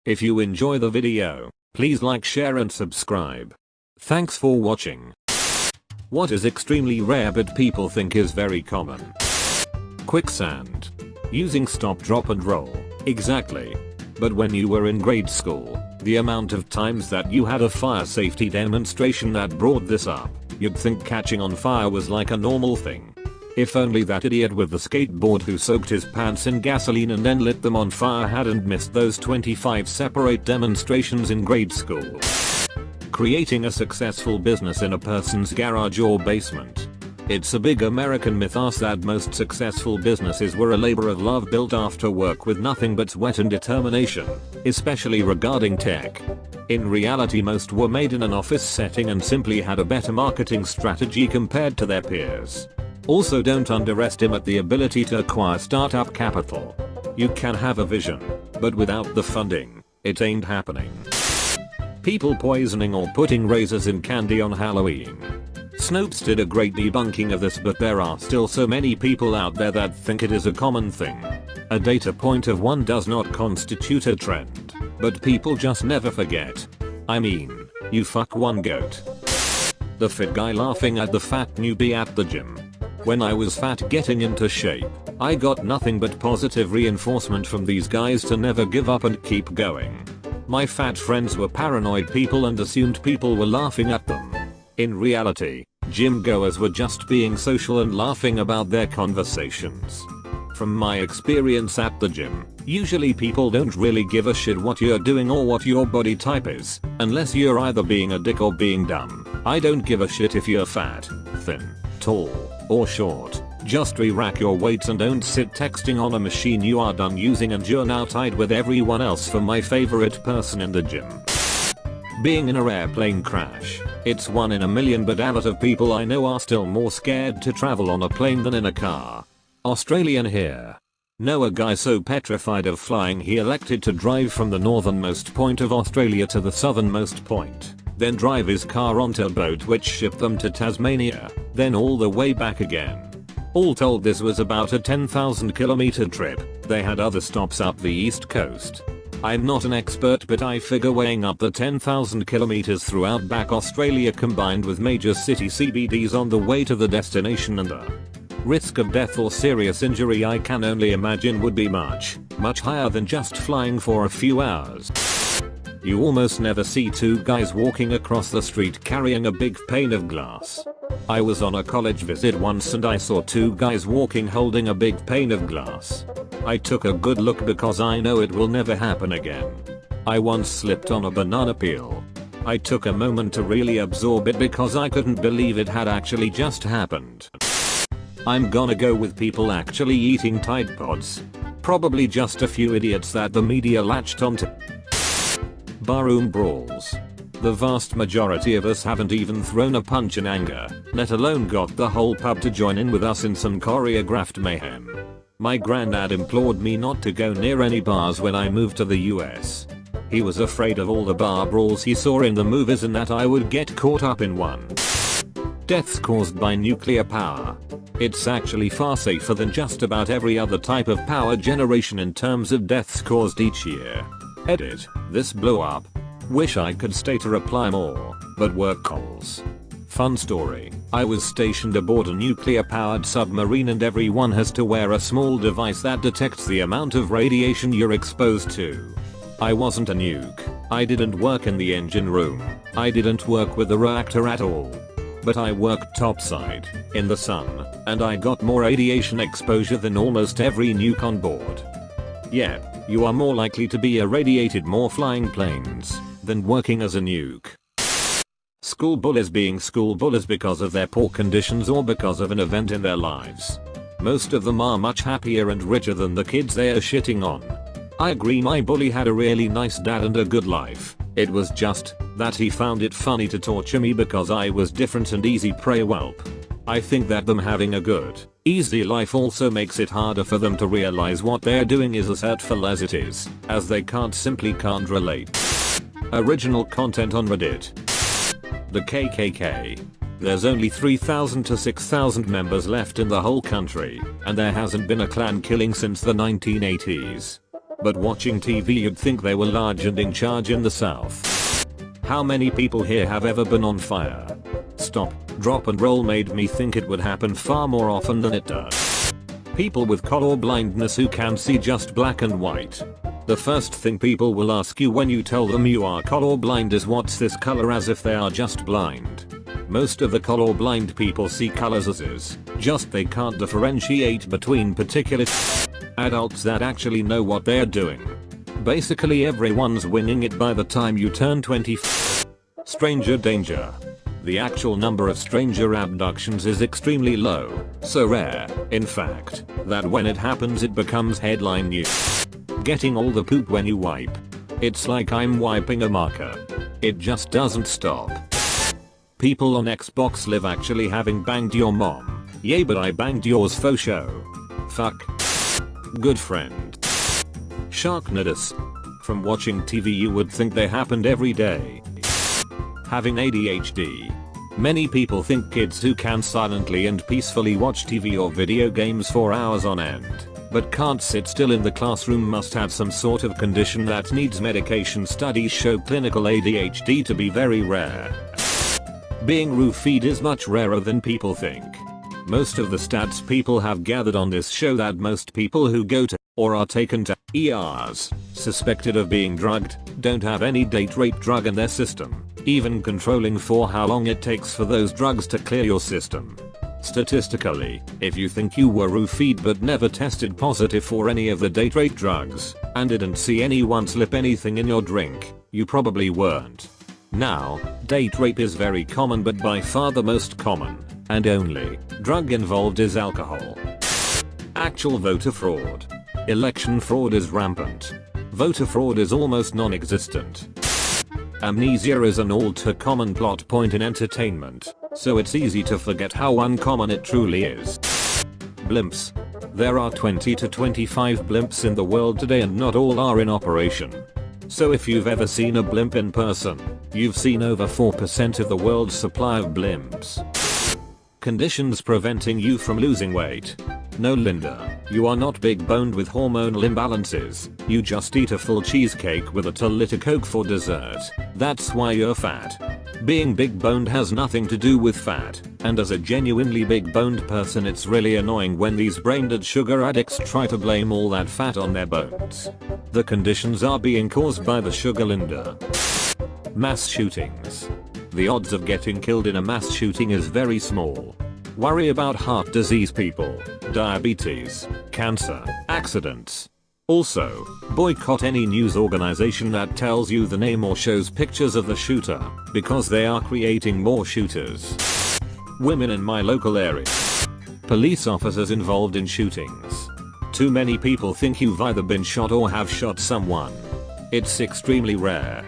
If you enjoy the video, please like, share and subscribe. Thanks for watching. What is extremely rare but people think is very common? Quicksand. Using stop, drop and roll. Exactly. But when you were in grade school, the amount of times that you had a fire safety demonstration that brought this up, you'd think catching on fire was like a normal thing. If only that idiot with the skateboard who soaked his pants in gasoline and then lit them on fire hadn't missed those 25 separate demonstrations in grade school. Creating a successful business in a person's garage or basement. It's a big American myth that most successful businesses were a labor of love built after work with nothing but sweat and determination, especially regarding tech. In reality, most were made in an office setting and simply had a better marketing strategy compared to their peers. Also, don't underestimate the ability to acquire startup capital. You can have a vision, but without the funding, it ain't happening. People poisoning or putting razors in candy on Halloween. Snopes did a great debunking of this, but there are still so many people out there that think it is a common thing. A data point of 1 does not constitute a trend, but people just never forget. I mean, you fuck one goat. The fit guy laughing at the fat newbie at the gym. When I was fat getting into shape, I got nothing but positive reinforcement from these guys to never give up and keep going. My fat friends were paranoid people and assumed people were laughing at them. In reality, gym goers were just being social and laughing about their conversations. From my experience at the gym, usually people don't really give a shit what you're doing or what your body type is, unless you're either being a dick or being dumb. I don't give a shit if you're fat, thin, tall, or short. Just re-rack your weights and don't sit texting on a machine you are done using and you're now tied with everyone else for my favorite person in the gym. Being in a rare plane crash. It's 1 in a million, but a lot of people I know are still more scared to travel on a plane than in a car. Australian here. Know a guy so petrified of flying he elected to drive from the northernmost point of Australia to the southernmost point, then drive his car onto a boat which shipped them to Tasmania, then all the way back again. All told, this was about a 10,000 kilometer trip. They had other stops up the east coast. I'm not an expert, but I figure weighing up the 10,000 kilometers throughout back Australia combined with major city CBDs on the way to the destination and the risk of death or serious injury, I can only imagine would be much higher than just flying for a few hours. You almost never see 2 guys walking across the street carrying a big pane of glass. I was on a college visit once and I saw 2 guys walking holding a big pane of glass. I took a good look because I know it will never happen again. I once slipped on a banana peel. I took a moment to really absorb it because I couldn't believe it had actually just happened. I'm gonna go with people actually eating Tide Pods. Probably just a few idiots that the media latched onto. Barroom brawls. The vast majority of us haven't even thrown a punch in anger, let alone got the whole pub to join in with us in some choreographed mayhem. My granddad implored me not to go near any bars when I moved to the US. He was afraid of all the bar brawls he saw in the movies and that I would get caught up in one. Deaths caused by nuclear power. It's actually far safer than just about every other type of power generation in terms of deaths caused each year. Edit. This blew up. Wish I could state a reply more, but work calls. Fun story. I was stationed aboard a nuclear powered submarine and everyone has to wear a small device that detects the amount of radiation you're exposed to. I wasn't a nuke. I didn't work in the engine room. I didn't work with the reactor at all. But I worked topside, in the sun, and I got more radiation exposure than almost every nuke on board. Yep, you are more likely to be irradiated more flying planes than working as a nuke. School bullies being school bullies because of their poor conditions or because of an event in their lives. Most of them are much happier and richer than the kids they are shitting on. I agree, my bully had a really nice dad and a good life. It was just that he found it funny to torture me because I was different and easy prey whelp. I think that them having a good, easy life also makes it harder for them to realize what they're doing is as hurtful as it is, as they simply can't relate. Original content on Reddit. The KKK. There's only 3,000 to 6,000 members left in the whole country, and there hasn't been a Klan killing since the 1980s. but watching TV you'd think they were large and in charge in the South. How many people here have ever been on fire? Stop, drop and roll made me think it would happen far more often than it does. People with color blindness who can see just black and white. The first thing people will ask you when you tell them you are colorblind is what's this color, as if they are just blind. Most of the colorblind people see colors as is, just they can't differentiate between particular adults that actually know what they're doing. Basically everyone's winging it by the time you turn 20. Stranger danger. The actual number of stranger abductions is extremely low, so rare, in fact, that when it happens it becomes headline news. Getting all the poop when you wipe. It's like I'm wiping a marker. It just doesn't stop. People on Xbox Live actually having banged your mom. Yay, but I banged yours faux show. Fuck. Good friend. Sharknadus. From watching TV you would think they happened every day. Having ADHD. Many people think kids who can silently and peacefully watch TV or video games for hours on end, but can't sit still in the classroom must have some sort of condition that needs medication. Studies show clinical ADHD to be very rare. Being roofied is much rarer than people think. Most of the stats people have gathered on this show that most people who go to or are taken to ERs suspected of being drugged don't have any date-rape drug in their system, even controlling for how long it takes for those drugs to clear your system. Statistically, if you think you were roofied but never tested positive for any of the date-rape drugs, and didn't see anyone slip anything in your drink, you probably weren't. Now, date rape is very common, but by far the most common, and only, drug involved is alcohol. Actual voter fraud. Election fraud is rampant. Voter fraud is almost non-existent. Amnesia is an all-too-common plot point in entertainment, so it's easy to forget how uncommon it truly is. Blimps. There are 20 to 25 blimps in the world today and not all are in operation. So if you've ever seen a blimp in person, you've seen over 4% of the world's supply of blimps. Conditions preventing you from losing weight. No, Linda, you are not big boned with hormonal imbalances, you just eat a full cheesecake with a 2-liter Coke for dessert. That's why you're fat. Being big boned has nothing to do with fat, and as a genuinely big boned person it's really annoying when these brain-dead sugar addicts try to blame all that fat on their bones. The conditions are being caused by the sugar, Linda. Mass shootings. The odds of getting killed in a mass shooting is very small. Worry about heart disease, people, diabetes, cancer, accidents. Also, boycott any news organization that tells you the name or shows pictures of the shooter, because they are creating more shooters. Women in my local area. Police officers involved in shootings. Too many people think you've either been shot or have shot someone. It's extremely rare.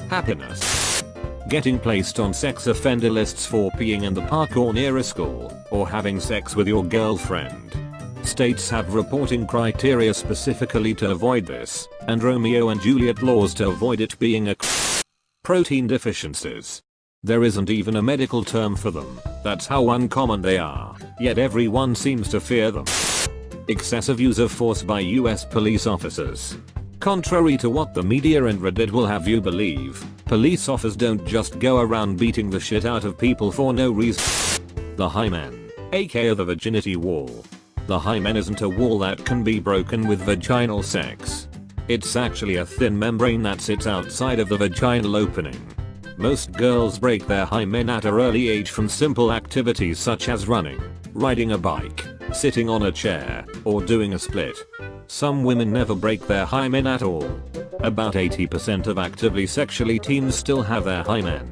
Happiness. Getting placed on sex offender lists for peeing in the park or near a school, or having sex with your girlfriend. States have reporting criteria specifically to avoid this, and Romeo and Juliet laws to avoid it being a protein deficiencies. There isn't even a medical term for them, that's how uncommon they are, yet everyone seems to fear them. Excessive use of force by US police officers. Contrary to what the media and Reddit will have you believe, police officers don't just go around beating the shit out of people for no reason. The hymen, aka the virginity wall. The hymen isn't a wall that can be broken with vaginal sex. It's actually a thin membrane that sits outside of the vaginal opening. Most girls break their hymen at an early age from simple activities such as running, riding a bike, sitting on a chair, or doing a split. Some women never break their hymen at all. About 80% of actively sexually teens still have their hymen.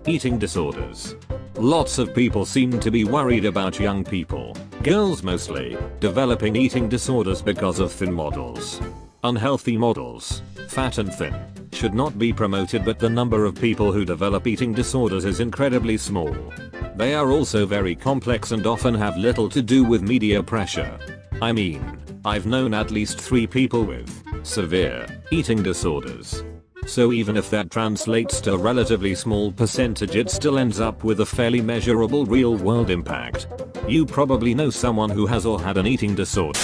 Eating disorders. Lots of people seem to be worried about young people, girls mostly, developing eating disorders because of thin models. Unhealthy models, fat and thin, should not be promoted, but the number of people who develop eating disorders is incredibly small. They are also very complex and often have little to do with media pressure. I mean, I've known at least 3 people with severe eating disorders. So even if that translates to a relatively small percentage, it still ends up with a fairly measurable real-world impact. You probably know someone who has or had an eating disorder.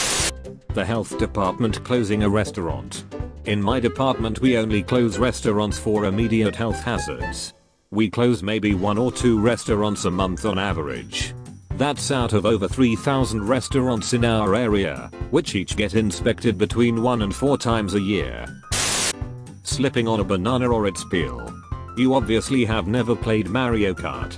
The health department closing a restaurant. In my department we only close restaurants for immediate health hazards. We close maybe 1 or 2 restaurants a month on average. That's out of over 3,000 restaurants in our area, which each get inspected between 1 and 4 times a year. Slipping on a banana or its peel. You obviously have never played Mario Kart.